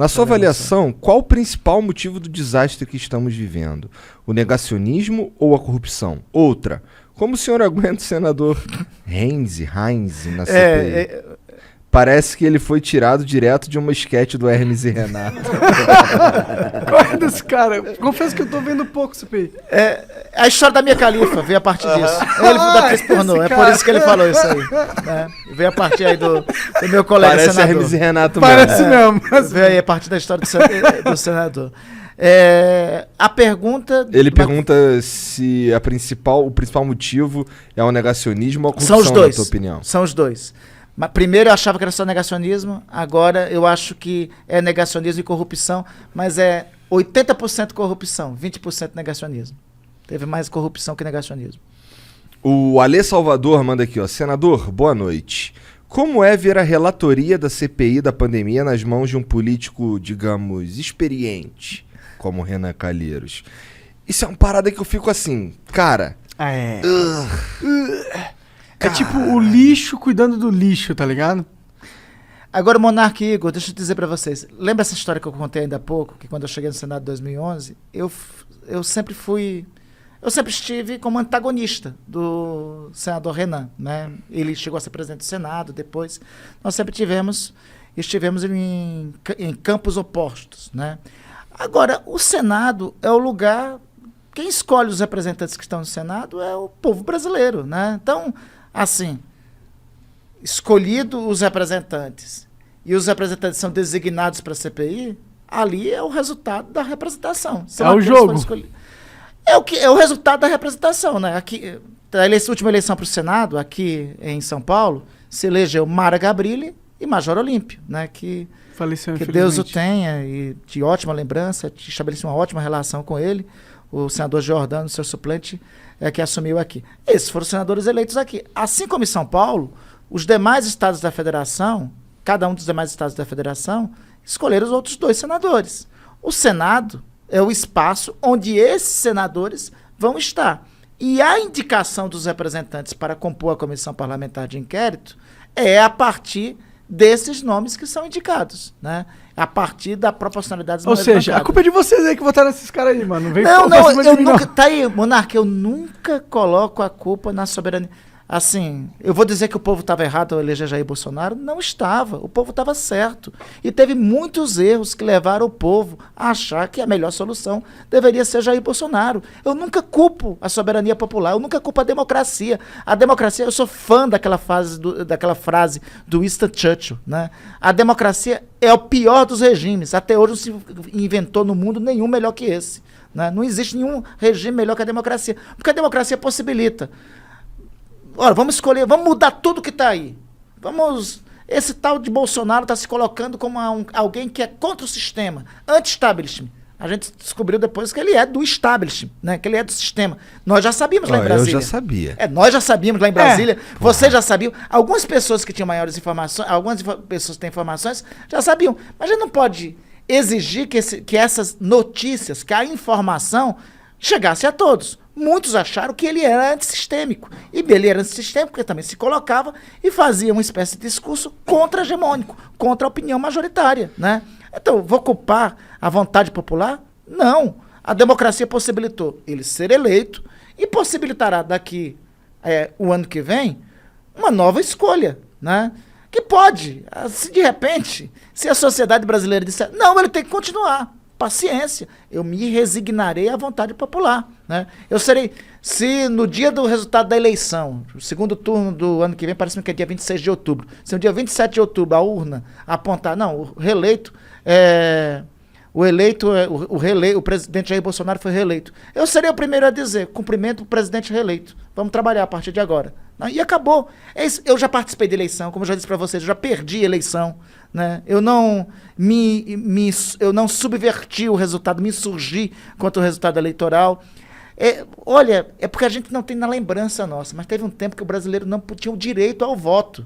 Na sua avaliação, qual o principal motivo do desastre que estamos vivendo? O negacionismo ou a corrupção? Outra, como o senhor aguenta o senador Heinz na CPI? Parece que ele foi tirado direto de uma esquete do Hermes e Renato. Qual é desse cara? Confesso que eu tô vendo pouco CPI. A história da Mia Khalifa veio a partir disso. Ele da atriz pornô, é por isso que ele falou isso aí. Né? Veio a partir aí do meu colega Parece senador. Hermes e Renato Parece mesmo. Veio aí a partir da história do senador. A pergunta... Ele pergunta se o principal motivo é o negacionismo ou a corrupção, São os dois. na tua opinião. São os dois. Mas primeiro eu achava que era só negacionismo, agora eu acho que é negacionismo e corrupção, mas é 80% corrupção, 20% negacionismo. Teve mais corrupção que negacionismo. O Alê Salvador manda aqui, ó. Senador, boa noite. Como é ver a relatoria da CPI da pandemia nas mãos de um político, digamos, experiente, como Renan Calheiros? Isso é uma parada que eu fico assim, cara... É tipo o lixo cuidando do lixo, tá ligado? Agora, Monark e Igor, deixa eu dizer pra vocês. Lembra essa história que eu contei ainda há pouco? Que quando eu cheguei no Senado em 2011, eu sempre estive como antagonista do senador Renan, né? Ele chegou a ser presidente do Senado depois. Nós sempre estivemos em campos opostos, né? Agora, o Senado é o lugar... Quem escolhe os representantes que estão no Senado é o povo brasileiro, né? Então, assim, escolhido os representantes e os representantes são designados para a CPI, ali é o resultado da representação. É o jogo. É o resultado da representação, né? Aqui, a última eleição para o Senado, aqui em São Paulo, se elegeu Mara Gabrilli e Major Olímpio, né? Que faleceu, que Deus o tenha, e de ótima lembrança, estabeleci uma ótima relação com ele. O senador Giordano, seu suplente, que assumiu aqui. Esses foram os senadores eleitos aqui. Assim como em São Paulo, os demais estados da federação, cada um dos demais estados da federação, escolheram os outros 2 senadores. O Senado é o espaço onde esses senadores vão estar. E a indicação dos representantes para compor a comissão parlamentar de inquérito é a partir desses nomes que são indicados, né? A partir da proporcionalidade. Ou seja, a culpa é de vocês aí que votaram nesses caras aí, mano. Eu nunca... Tá aí, Monarca, eu nunca coloco a culpa na soberania. Assim, eu vou dizer que o povo estava errado ao eleger Jair Bolsonaro? Não estava. O povo estava certo. E teve muitos erros que levaram o povo a achar que a melhor solução deveria ser Jair Bolsonaro. Eu nunca culpo a soberania popular, eu nunca culpo a democracia. A democracia, eu sou fã daquela frase do Winston Churchill, né? A democracia é o pior dos regimes. Até hoje não se inventou no mundo nenhum melhor que esse, né? Não existe nenhum regime melhor que a democracia. Porque a democracia possibilita... Olha, vamos escolher, vamos mudar tudo que está aí. Esse tal de Bolsonaro está se colocando como alguém que é contra o sistema, anti-establishment. A gente descobriu depois que ele é do establishment, né? Que ele é do sistema. Nós já sabíamos lá em Brasília. Eu já sabia. Nós já sabíamos lá em Brasília. Você já sabia. Algumas pessoas que tinham maiores informações, algumas pessoas que têm informações, já sabiam. Mas a gente não pode exigir que essas notícias, que a informação chegasse a todos. Muitos acharam que ele era antissistêmico. E ele era antissistêmico porque também se colocava e fazia uma espécie de discurso contra-hegemônico, contra a opinião majoritária, né? Então, vou culpar a vontade popular? Não. A democracia possibilitou ele ser eleito e possibilitará daqui o ano que vem uma nova escolha, né? Que pode, se de repente, se a sociedade brasileira disser, não, ele tem que continuar. Paciência, eu me resignarei à vontade popular, né? Eu serei, se no dia do resultado da eleição, o segundo turno do ano que vem, parece-me que é dia 26 de outubro, se no dia 27 de outubro a urna apontar, não, o reeleito, o presidente Jair Bolsonaro foi reeleito, eu serei o primeiro a dizer, cumprimento o presidente reeleito, vamos trabalhar a partir de agora. E acabou. Eu já participei de eleição, como eu já disse para vocês, eu já perdi eleição, né? Eu não subverti o resultado, me insurgi contra o resultado eleitoral. Olha, é porque a gente não tem na lembrança nossa, mas teve um tempo que o brasileiro não tinha o direito ao voto.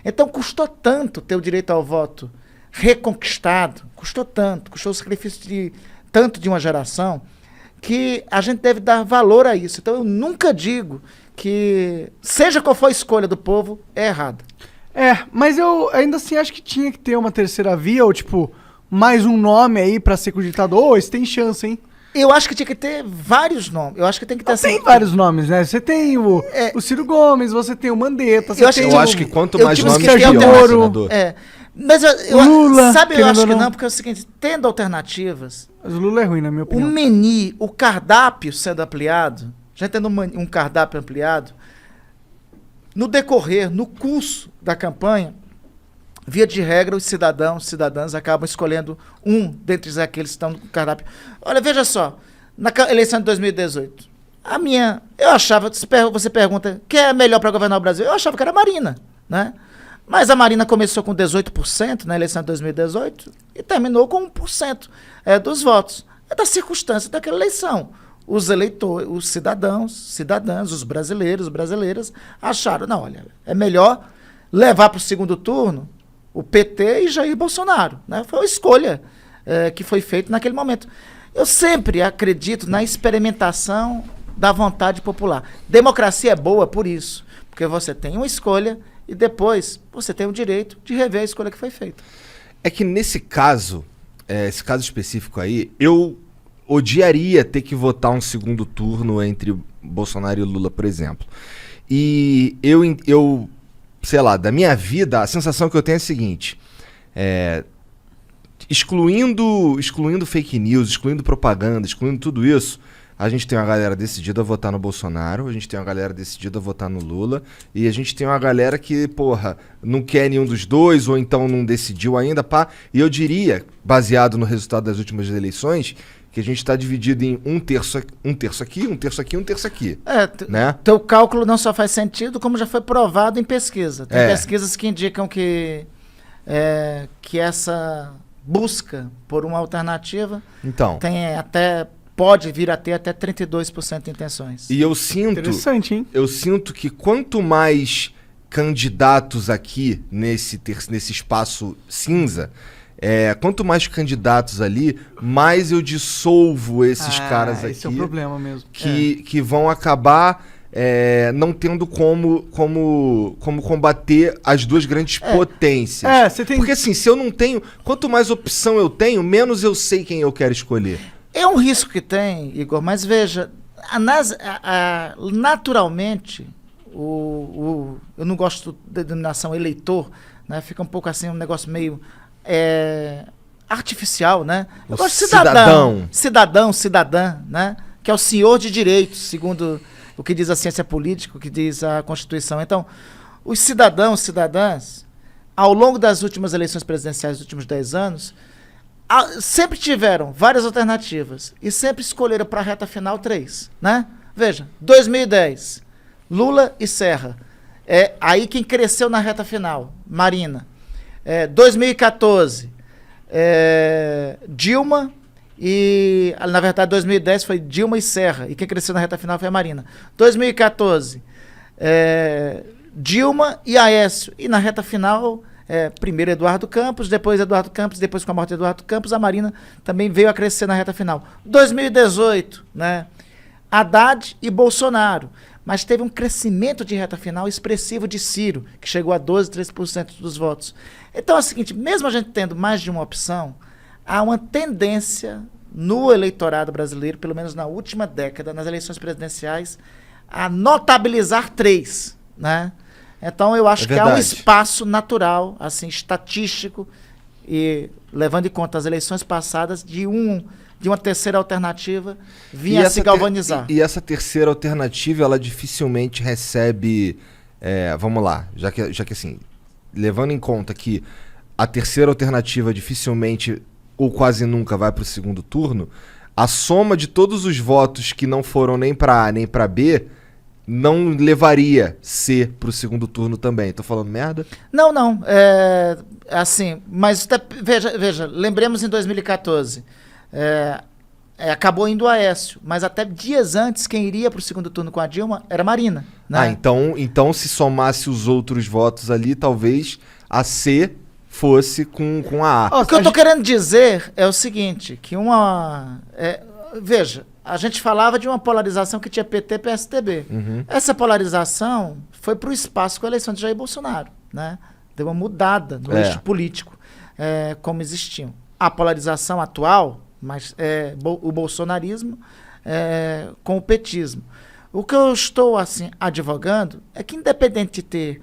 Então custou tanto ter o direito ao voto reconquistado, custou o sacrifício tanto de uma geração, que a gente deve dar valor a isso. Então eu nunca digo que, seja qual for a escolha do povo, é errada. Mas eu ainda assim acho que tinha que ter uma terceira via, ou tipo, mais um nome aí pra ser cogitado. Ô, esse tem chance, hein? Eu acho que tinha que ter vários nomes. Eu acho que tem que ter Tem vários nomes, né? Você tem o Ciro Gomes, você tem o Mandetta, você tem Eu acho que quanto eu mais digo nomes, que tem pior, alternativo. senador. Mas Lula, sabe, eu querendo acho ou que não. não, porque é o seguinte, tendo alternativas, Mas o Lula é ruim, na minha o opinião. menu, o cardápio sendo ampliado, já tendo um cardápio ampliado, no decorrer, no curso da campanha, via de regra, os cidadãs acabam escolhendo um dentre aqueles que estão no cardápio. Olha, veja só, na eleição de 2018, eu achava, você pergunta, quem é melhor para governar o Brasil? Eu achava que era a Marina, né? Mas a Marina começou com 18% na eleição de 2018 e terminou com 1% dos votos. É da circunstância daquela eleição. Os eleitores, os cidadãs, os brasileiros, brasileiras, acharam, não, olha, é melhor levar para o segundo turno o PT e Jair Bolsonaro, né? Foi uma escolha que foi feita naquele momento. Eu sempre acredito na experimentação da vontade popular. Democracia é boa por isso, porque você tem uma escolha e depois você tem o direito de rever a escolha que foi feita. É que nesse caso, esse caso específico aí, eu odiaria ter que votar um segundo turno entre Bolsonaro e Lula, por exemplo. E eu sei lá, da minha vida, a sensação que eu tenho é a seguinte, excluindo fake news, excluindo propaganda, excluindo tudo isso, a gente tem uma galera decidida a votar no Bolsonaro, a gente tem uma galera decidida a votar no Lula, e a gente tem uma galera que, porra, não quer nenhum dos dois, ou então não decidiu ainda, pá. E eu diria, baseado no resultado das últimas eleições, que a gente está dividido em um terço aqui, um terço aqui, um terço aqui. Né? Teu cálculo não só faz sentido, como já foi provado em pesquisa. Tem pesquisas que indicam que essa busca por uma alternativa pode vir a ter até 32% de intenções. E eu sinto... Interessante, hein? Eu sinto que quanto mais candidatos aqui nesse espaço cinza, quanto mais candidatos ali, mais eu dissolvo esses caras aqui. Esse é o problema mesmo. Que vão acabar não tendo como combater as duas grandes potências. Você tem... Porque assim, se eu não tenho... Quanto mais opção eu tenho, menos eu sei quem eu quero escolher. É um risco que tem, Igor, mas veja, naturalmente, eu não gosto da denominação eleitor, né? Fica um pouco assim, um negócio meio artificial, né? Eu gosto de cidadã, né? Que é o senhor de direitos, segundo o que diz a ciência política, o que diz a Constituição. Então, os cidadãs, ao longo das últimas eleições presidenciais dos últimos 10 anos, sempre tiveram várias alternativas e sempre escolheram para a reta final 3, né? Veja, 2010, Lula e Serra. Aí quem cresceu na reta final, Marina. 2014, Dilma e... Na verdade, 2010 foi Dilma e Serra. E quem cresceu na reta final foi a Marina. 2014, Dilma e Aécio. E na reta final... primeiro Eduardo Campos, depois com a morte de Eduardo Campos, a Marina também veio a crescer na reta final. 2018, né? Haddad e Bolsonaro. Mas teve um crescimento de reta final expressivo de Ciro, que chegou a 12, 13% dos votos. Então é o seguinte, mesmo a gente tendo mais de uma opção, há uma tendência no eleitorado brasileiro, pelo menos na última década, nas eleições presidenciais, a notabilizar 3, né? Então, eu acho que há um espaço natural, assim, estatístico, e levando em conta as eleições passadas, de uma terceira alternativa vinha a se galvanizar. E essa terceira alternativa, ela dificilmente recebe... vamos lá, já que assim, levando em conta que a terceira alternativa dificilmente ou quase nunca vai para o segundo turno, a soma de todos os votos que não foram nem para A nem para B... não levaria C pro segundo turno também. Tô falando merda? Não. Assim, mas veja, lembremos em 2014, acabou indo Aécio, mas até dias antes, quem iria pro segundo turno com a Dilma era Marina. Né? Então se somasse os outros votos ali, talvez a C fosse com a A. O que eu tô querendo dizer é o seguinte, que veja, a gente falava de uma polarização que tinha PT e PSDB. Uhum. Essa polarização foi para o espaço com a eleição de Jair Bolsonaro, né? Deu uma mudada no eixo político, como existiam. a polarização atual, mas o bolsonarismo com o petismo. O que eu estou assim advogando é que, independente de ter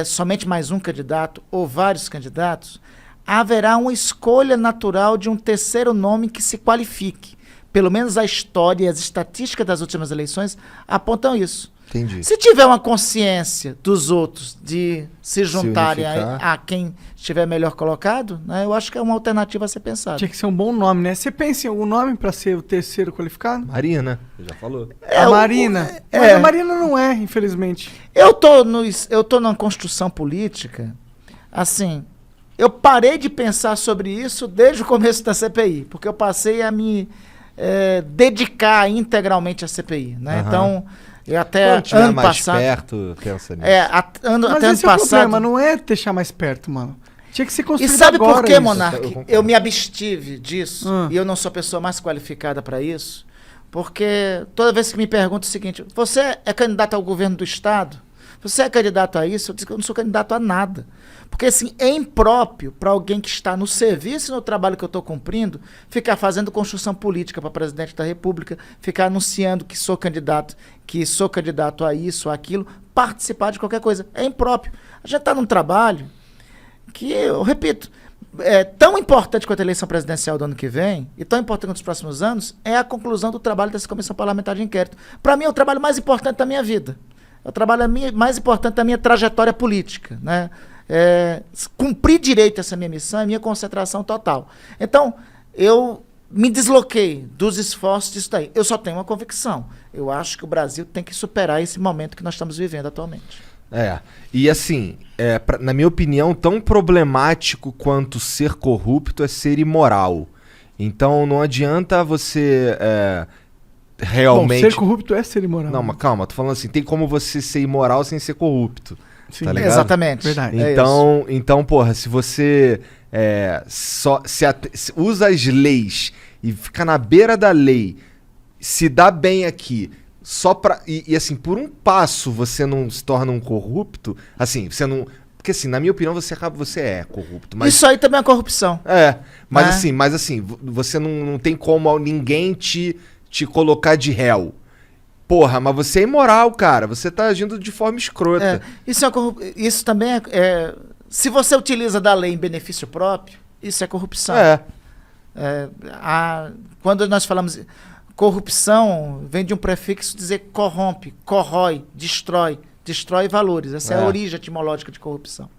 somente mais um candidato ou vários candidatos, haverá uma escolha natural de um terceiro nome que se qualifique. Pelo menos a história e as estatísticas das últimas eleições apontam isso. Entendi. Se tiver uma consciência dos outros de se juntarem a quem estiver melhor colocado, né, eu acho que é uma alternativa a ser pensada. Tinha que ser um bom nome, né? Você pensa em algum nome para ser o terceiro qualificado? Marina, você já falou. A Marina. Mas a Marina não é, infelizmente. Eu tô numa construção política, assim, eu parei de pensar sobre isso desde o começo da CPI, porque eu passei a me dedicar integralmente à CPI, né? Uhum. Então, eu até quando tiver ano mais passado... perto, pensa nisso. Mas Mas esse é o problema, não é deixar mais perto, mano. Tinha que ser construído E sabe agora por que, isso. Monark? Eu me abstive disso, e eu não sou a pessoa mais qualificada para isso, porque toda vez que me perguntam o seguinte, você é candidato ao governo do Estado? Você é candidato a isso? Eu digo que eu não sou candidato a nada. Porque, assim, é impróprio para alguém que está no serviço e no trabalho que eu estou cumprindo, ficar fazendo construção política para presidente da República, ficar anunciando que sou candidato a isso, a aquilo, participar de qualquer coisa. É impróprio. A gente está num trabalho que, eu repito, é tão importante quanto a eleição presidencial do ano que vem, e tão importante quanto os próximos anos, é a conclusão do trabalho dessa Comissão Parlamentar de Inquérito. Para mim, é o trabalho mais importante da minha vida. É o trabalho mais importante da minha trajetória política, né? Cumprir direito essa minha missão é minha concentração total. Então, eu me desloquei dos esforços disso daí. Eu só tenho uma convicção. Eu acho que o Brasil tem que superar esse momento que nós estamos vivendo atualmente. E assim, na minha opinião, tão problemático quanto ser corrupto é ser imoral. Então não adianta você realmente... Bom, ser corrupto é ser imoral. Não, mas calma, tô falando assim, tem como você ser imoral sem ser corrupto. Sim, tá ligado? Exatamente. Verdade. Então, porra, se você se usa as leis e fica na beira da lei, se dá bem aqui, só pra... E assim, por um passo você não se torna um corrupto, assim, você não... Porque assim, na minha opinião, você é corrupto. Mas... Isso aí também é corrupção. Mas assim, você não tem como ninguém te colocar de réu. Porra, mas você é imoral, cara. Você tá agindo de forma escrota. Isso também se você utiliza da lei em benefício próprio, isso é corrupção. Quando nós falamos corrupção, vem de um prefixo dizer corrompe, corrói, destrói valores. Essa é a origem etimológica de corrupção.